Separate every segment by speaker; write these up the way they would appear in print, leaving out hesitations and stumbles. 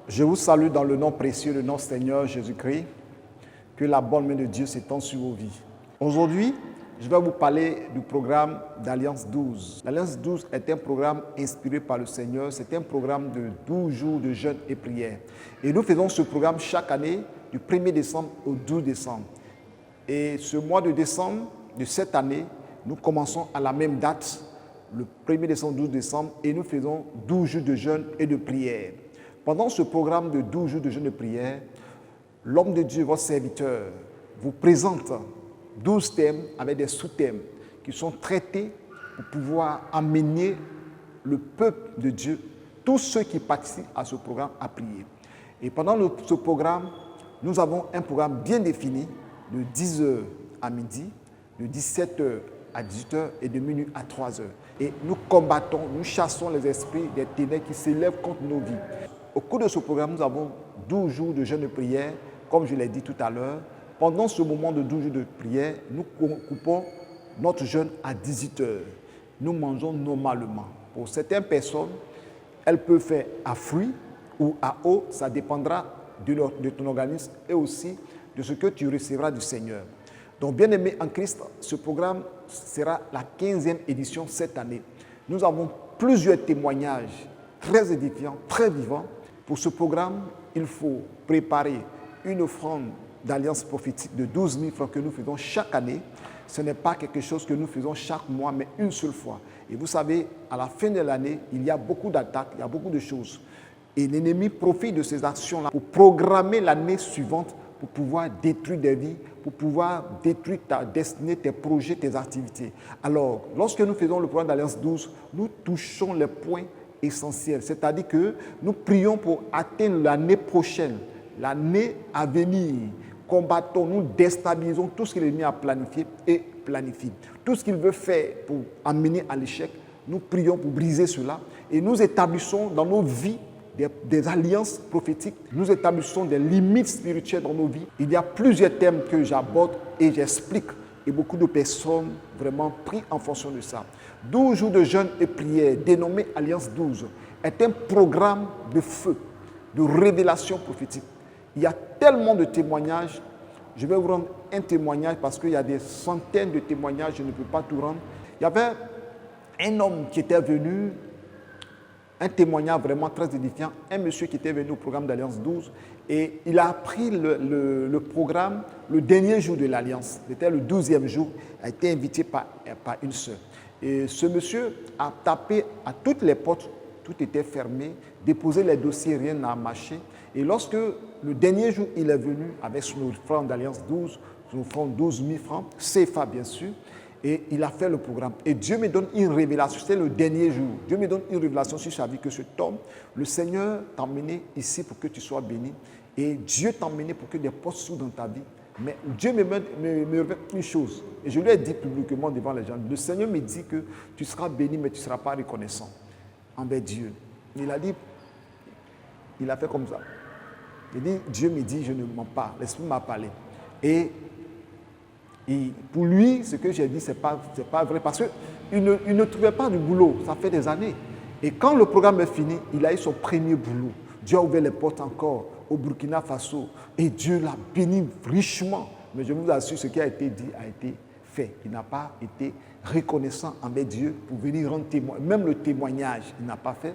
Speaker 1: Je vous salue dans le nom précieux de notre Seigneur Jésus-Christ. Que la bonne main de Dieu s'étende sur vos vies. Aujourd'hui, je vais vous parler du programme d'Alliance 12. L'Alliance 12 est un programme inspiré par le Seigneur. C'est un programme de 12 jours de jeûne et prière. Et nous faisons ce programme chaque année du 1er décembre au 12 décembre. Et ce mois de décembre de cette année, nous commençons à la même date, le 1er décembre, 12 décembre, et nous faisons 12 jours de jeûne et de prière. Pendant ce programme de 12 jours de jeûne et de prière, l'homme de Dieu, votre serviteur, vous présente 12 thèmes avec des sous-thèmes qui sont traités pour pouvoir amener le peuple de Dieu, tous ceux qui participent à ce programme, à prier. Et pendant ce programme, nous avons un programme bien défini de 10h à midi, de 17h à 18h et de minuit à 3h. Et nous combattons, nous chassons les esprits des ténèbres qui s'élèvent contre nos vies. Au cours de ce programme, nous avons 12 jours de jeûne et prière, comme je l'ai dit tout à l'heure. Pendant ce moment de 12 jours de prière, nous coupons notre jeûne à 18h. Nous mangeons normalement. Pour certaines personnes, elles peuvent faire à fruits ou à eau, ça dépendra de ton organisme et aussi de ce que tu recevras du Seigneur. Donc, bien aimé en Christ, ce programme sera la 15e édition cette année. Nous avons plusieurs témoignages très édifiants, très vivants. Pour ce programme, il faut préparer une offrande d'alliance prophétique de 12 000 francs que nous faisons chaque année. Ce n'est pas quelque chose que nous faisons chaque mois, mais une seule fois. Et vous savez, à la fin de l'année, il y a beaucoup d'attaques, il y a beaucoup de choses. Et l'ennemi profite de ces actions-là pour programmer l'année suivante, pour pouvoir détruire des vies, pour pouvoir détruire ta destinée, tes projets, tes activités. Alors, lorsque nous faisons le programme d'Alliance 12, nous touchons les points essentiels. C'est-à-dire que nous prions pour atteindre l'année prochaine, l'année à venir. Combattons, nous déstabilisons tout ce que l'ennemi a planifié et planifie. Tout ce qu'il veut faire pour amener à l'échec, nous prions pour briser cela et nous établissons dans nos vies des alliances prophétiques, nous établissons des limites spirituelles dans nos vies. Il y a plusieurs thèmes que j'aborde et j'explique. Et beaucoup de personnes vraiment prient en fonction de ça. 12 jours de jeûne et prière, dénommé Alliance 12, est un programme de feu, de révélation prophétique. Il y a tellement de témoignages. Je vais vous rendre un témoignage parce qu'il y a des centaines de témoignages, je ne peux pas tout rendre. Il y avait un homme qui était venu, un témoignage vraiment très édifiant, un monsieur qui était venu au programme d'Alliance 12 et il a pris le programme le dernier jour de l'Alliance. C'était le 12e jour, il a été invité par une sœur. Et ce monsieur a tapé à toutes les portes, tout était fermé, déposé les dossiers, rien n'a marché. Et lorsque le dernier jour, il est venu avec son offrande d'Alliance 12, son offrande 12 000 francs, CFA bien sûr, et il a fait le programme. Et Dieu me donne une révélation, c'était le dernier jour. Dieu me donne une révélation sur sa vie que cet homme, le Seigneur t'a emmené ici pour que tu sois béni. Et Dieu t'a emmené pour que des postes s'ouvrent dans ta vie. Mais Dieu me révèle une chose. Et je lui ai dit publiquement devant les gens, le Seigneur me dit que tu seras béni, mais tu ne seras pas reconnaissant envers Dieu. Il a dit, il a fait comme ça. Il dit, Dieu me dit, je ne mens pas. L'Esprit m'a parlé. Et pour lui, ce que j'ai dit, ce n'est pas vrai. Parce qu'il ne trouvait pas de boulot. Ça fait des années. Et quand le programme est fini, il a eu son premier boulot. Dieu a ouvert les portes encore au Burkina Faso. Et Dieu l'a béni richement. Mais je vous assure, ce qui a été dit a été fait. Il n'a pas été reconnaissant envers Dieu pour venir rendre témoin. Même le témoignage, il n'a pas fait.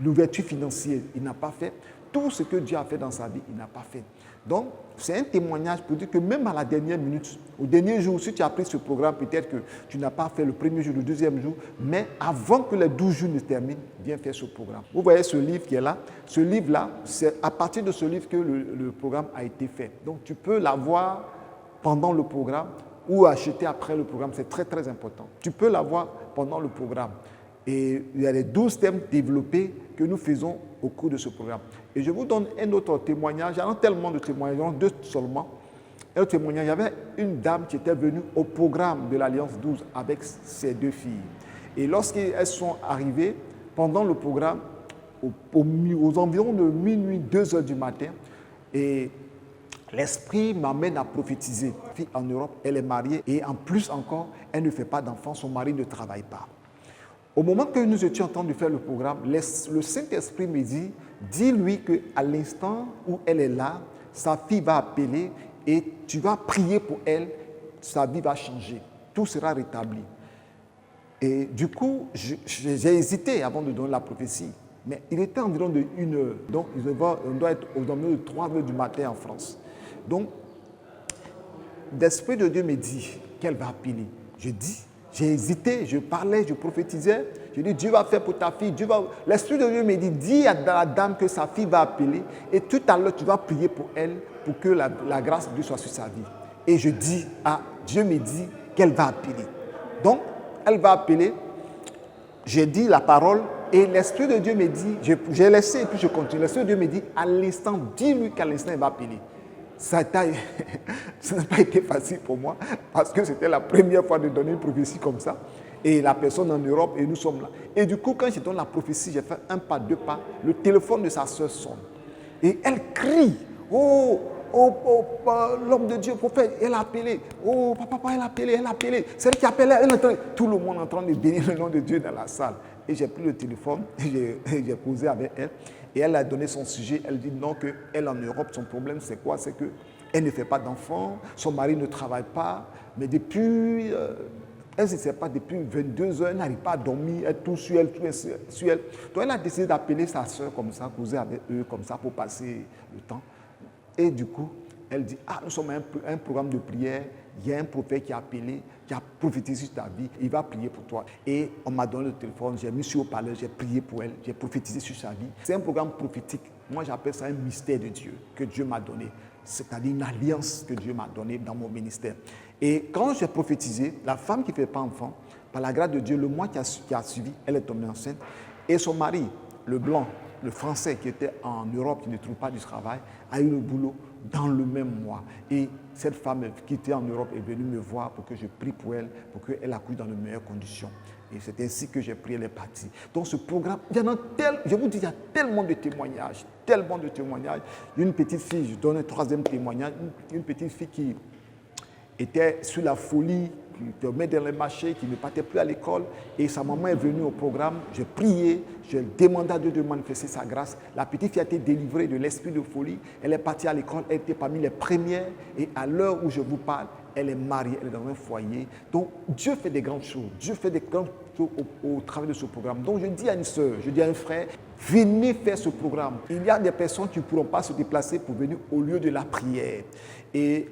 Speaker 1: L'ouverture financière, il n'a pas fait. Tout ce que Dieu a fait dans sa vie, il n'a pas fait. Donc, c'est un témoignage pour dire que même à la dernière minute, au dernier jour, si tu as pris ce programme, peut-être que tu n'as pas fait le premier jour, le deuxième jour, mais avant que les 12 jours ne terminent, viens faire ce programme. Vous voyez ce livre qui est là. Ce livre-là, c'est à partir de ce livre que le programme a été fait. Donc, tu peux l'avoir pendant le programme ou acheter après le programme. C'est très, très important. Tu peux l'avoir pendant le programme. Et il y a les 12 thèmes développés que nous faisons au cours de ce programme. Et je vous donne un autre témoignage. Il y en a tellement de témoignages, deux seulement. Un autre témoignage, il y avait une dame qui était venue au programme de l'Alliance 12 avec ses deux filles. Et lorsqu'elles sont arrivées, pendant le programme, aux environs de minuit, 2 heures du matin, et l'Esprit m'amène à prophétiser. Une fille en Europe, elle est mariée et en plus encore, elle ne fait pas d'enfants, son mari ne travaille pas. Au moment que nous étions en train de faire le programme, le Saint-Esprit me dit, dis-lui qu'à l'instant où elle est là, sa fille va appeler et tu vas prier pour elle, sa vie va changer, tout sera rétabli. Et du coup, j'ai hésité avant de donner la prophétie, mais il était environ de 1 heure, donc on doit être aux environs de 3 heures du matin en France. Donc, l'Esprit de Dieu me dit qu'elle va appeler. J'ai hésité, je parlais, je prophétisais. Je dis, Dieu va faire pour ta fille. L'Esprit de Dieu me dit, dis à la dame que sa fille va appeler. Et tout à l'heure, tu vas prier pour elle, pour que la grâce de Dieu soit sur sa vie. Et je dis, Dieu me dit qu'elle va appeler. Donc, elle va appeler. J'ai dit la parole. Et l'Esprit de Dieu me dit, j'ai laissé et puis je continue. L'Esprit de Dieu me dit, à l'instant, dis-lui qu'à l'instant, elle va appeler. Ça n'a pas été facile pour moi parce que c'était la première fois de donner une prophétie comme ça. Et la personne en Europe et nous sommes là. Et du coup, quand je donne la prophétie, j'ai fait 1 pas, 2 pas. Le téléphone de sa soeur sonne. Et elle crie. Oh, l'homme de Dieu, prophète, elle a appelé. Oh, papa, elle a appelé. C'est elle qui appelle. Tout le monde est en train de bénir le nom de Dieu dans la salle. Et j'ai pris le téléphone, j'ai posé avec elle. Et elle a donné son sujet. Elle dit non, qu'elle en Europe, son problème c'est quoi? C'est qu'elle ne fait pas d'enfants, son mari ne travaille pas, mais depuis, elle ne sait pas, depuis 22 heures, elle n'arrive pas à dormir, elle touche sur elle, sur elle. Donc elle a décidé d'appeler sa soeur comme ça, causer avec eux comme ça pour passer le temps. Et du coup, elle dit, nous sommes un programme de prière, il y a un prophète qui a appelé, qui a prophétisé sur ta vie, il va prier pour toi. Et on m'a donné le téléphone, j'ai mis sur haut-parleur, j'ai prié pour elle, j'ai prophétisé sur sa vie. C'est un programme prophétique. Moi, j'appelle ça un mystère de Dieu que Dieu m'a donné. C'est-à-dire une alliance que Dieu m'a donnée dans mon ministère. Et quand j'ai prophétisé, la femme qui ne fait pas enfant, par la grâce de Dieu, le mois qui a suivi, elle est tombée enceinte. Et son mari, le blanc, le français qui était en Europe, qui ne trouve pas du travail, a eu le boulot dans le même mois. Et cette femme qui était en Europe est venue me voir pour que je prie pour elle, pour qu'elle accouche dans de meilleures conditions. Et c'est ainsi que j'ai prié, elle est partie. Donc ce programme, il y en a je vous dis, il y a tellement de témoignages, tellement de témoignages. Une petite fille, je donne un 3e témoignage, une petite fille qui était sur la folie, qui dormait dans les marchés, qui ne partait plus à l'école. Et sa maman est venue au programme, j'ai prié, j'ai demandé à Dieu de manifester sa grâce. La petite fille a été délivrée de l'esprit de folie. Elle est partie à l'école, elle était parmi les premières. Et à l'heure où je vous parle, elle est mariée, elle est dans un foyer. Donc Dieu fait des grandes choses. Dieu fait des grandes choses au travers de ce programme. Donc je dis à une soeur, je dis à un frère, venez faire ce programme. Il y a des personnes qui ne pourront pas se déplacer pour venir au lieu de la prière. Et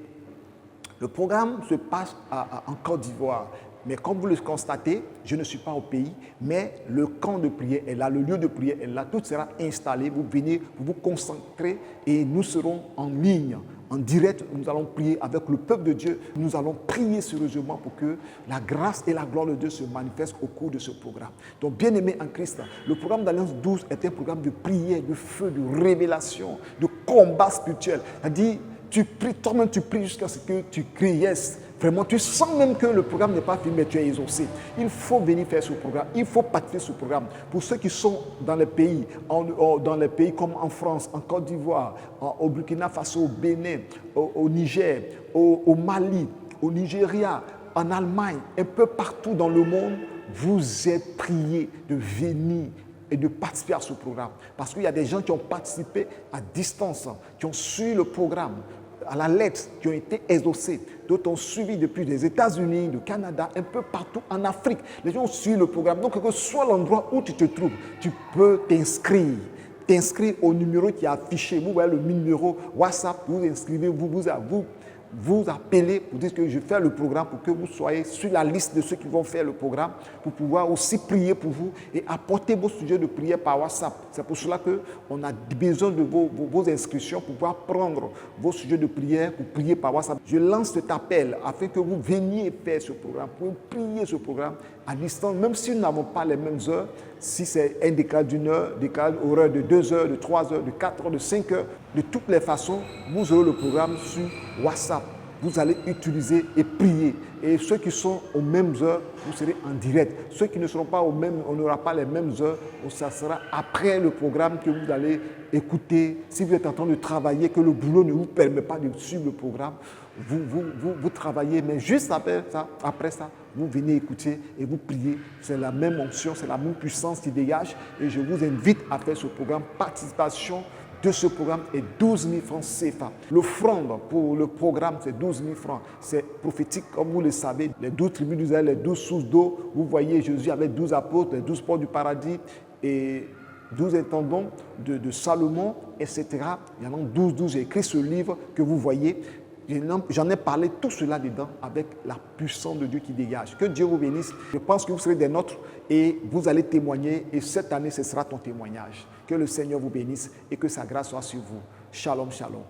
Speaker 1: le programme se passe en Côte d'Ivoire. Mais comme vous le constatez, je ne suis pas au pays, mais le camp de prière est là, le lieu de prière est là, tout sera installé, vous venez, vous vous concentrez et nous serons en ligne, en direct, nous allons prier avec le peuple de Dieu, nous allons prier sérieusement pour que la grâce et la gloire de Dieu se manifestent au cours de ce programme. Donc, bien-aimés en Christ, le programme d'Alliance 12 est un programme de prière, de feu, de révélation, de combat spirituel. C'est-à-dire, tu pries, toi-même tu pries jusqu'à ce que tu cries yes. Vraiment, tu sens même que le programme n'est pas fini, mais tu es exaucé. Il faut venir faire ce programme, il faut participer ce programme. Pour ceux qui sont dans les pays, comme en France, en Côte d'Ivoire, au Burkina Faso, au Bénin, au Niger, au Mali, au Nigeria, en Allemagne, un peu partout dans le monde, vous êtes priés de venir et de participer à ce programme. Parce qu'il y a des gens qui ont participé à distance, qui ont suivi le programme à la lettre, qui ont été exaucés. D'autres ont suivi depuis les États-Unis, le Canada, un peu partout en Afrique. Les gens ont suivi le programme. Donc, quel que soit l'endroit où tu te trouves, tu peux t'inscrire au numéro qui est affiché. Vous voyez le numéro WhatsApp, vous inscrivez, vous appelez pour dire que je fais le programme pour que vous soyez sur la liste de ceux qui vont faire le programme pour pouvoir aussi prier pour vous et apporter vos sujets de prière par WhatsApp. C'est pour cela qu'on a besoin de vos inscriptions pour pouvoir prendre vos sujets de prière pour prier par WhatsApp. Je lance cet appel afin que vous veniez faire ce programme, pour prier ce programme à distance, même si nous n'avons pas les mêmes heures. Si c'est un décalage d'1 heure, décalage horaire de 2 heures, de 3 heures, de 4 heures, de 5 heures, de toutes les façons, vous aurez le programme sur WhatsApp. Vous allez utiliser et prier. Et ceux qui sont aux mêmes heures, vous serez en direct. Ceux qui ne seront pas on n'aura pas les mêmes heures, ça sera après le programme que vous allez écouter. Si vous êtes en train de travailler, que le boulot ne vous permet pas de suivre le programme, vous travaillez, mais juste après ça, vous venez écouter et vous priez. C'est la même onction, c'est la même puissance qui dégage. Et je vous invite à faire ce programme. Participation de ce programme est 12 000 francs CFA. L'offrande pour le programme, c'est 12 000 francs. C'est prophétique, comme vous le savez. Les 12 tribus d'Israël, les 12 sources d'eau. Vous voyez Jésus avec 12 apôtres, les 12 portes du paradis et 12 intendants de Salomon, etc. Il y en a 12. J'ai écrit ce livre que vous voyez. J'en ai parlé tout cela dedans avec la puissance de Dieu qui dégage. Que Dieu vous bénisse. Je pense que vous serez des nôtres et vous allez témoigner. Et cette année, ce sera ton témoignage. Que le Seigneur vous bénisse et que sa grâce soit sur vous. Shalom, shalom.